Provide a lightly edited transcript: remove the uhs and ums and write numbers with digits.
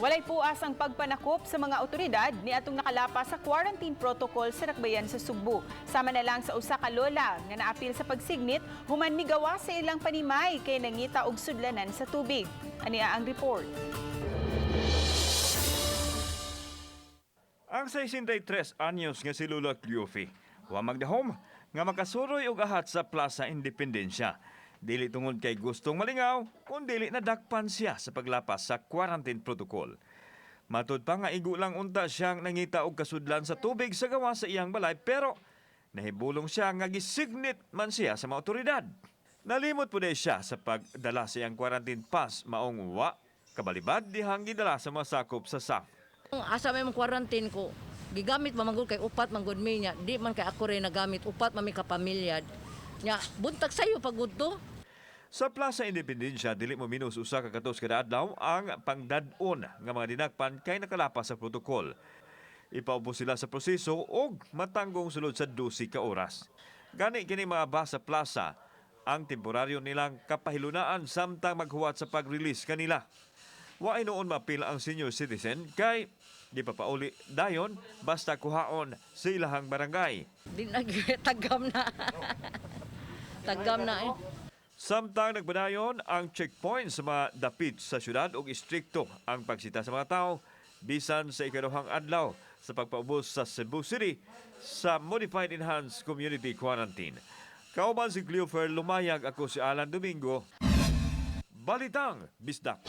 Walay puas ang pagpanakop sa mga otoridad ni atong nakalapas sa quarantine protocol sa Nakbayan sa Sugbo. Sama na lang sa usa ka lola nga naapil sa pagsignit, human migawa sa ilang panimay kay nangita og sudlanan sa tubig. Ania ang report. Ang 63 anyos nga si Lula Cleofe, wa magdahom nga makasuroy og ahat sa Plaza Independencia. Dili tungod kay gustong malingaw, kundi nadakpan siya sa paglapas sa quarantine protocol. Matud pa nga igo lang unta siyang nangita og kasudlan sa tubig sa gawa sa iyang balay, pero nahibulong siya nga gisignit man siya sa mga otoridad. Nalimot po siya sa pagdala sa iyang quarantine pass maong wa kabalibad dihang gidala sa mga sakop sa SAF. Asa may quarantine ko, gigamit mamangod kay upat manggod mi nya, di man kay ako rin nagamit upat mami kapamilyad. Nya buntag sayo pagud to. Sa Plaza Independencia, dili mo minus usa ka katos kada adlaw ang pangdad-on nga mga dinakpan kay nakalapas sa protokol. Ipaupo sila sa proseso og matanggong sulod sa 12 ka oras. Gani kini mga bus sa plaza ang temporaryo nilang kapahilunaan samtang maghuwat sa pag-release kanila. Wa noon mapil ang senior citizen kay di pa pauli dayon basta kuhaon sa ilahang barangay. Di nagtagam na. Tagam na eh. Samtang nagbadayon ang checkpoint sa mga dapit sa syudad ug istrikto ang pagsita sa mga tao bisan sa ikaduhang adlaw sa pagpaubos sa Cebu City sa Modified Enhanced Community Quarantine. Kauban si Cleofer, lumayag ako si Alan Domingo. Balitang Bisdak.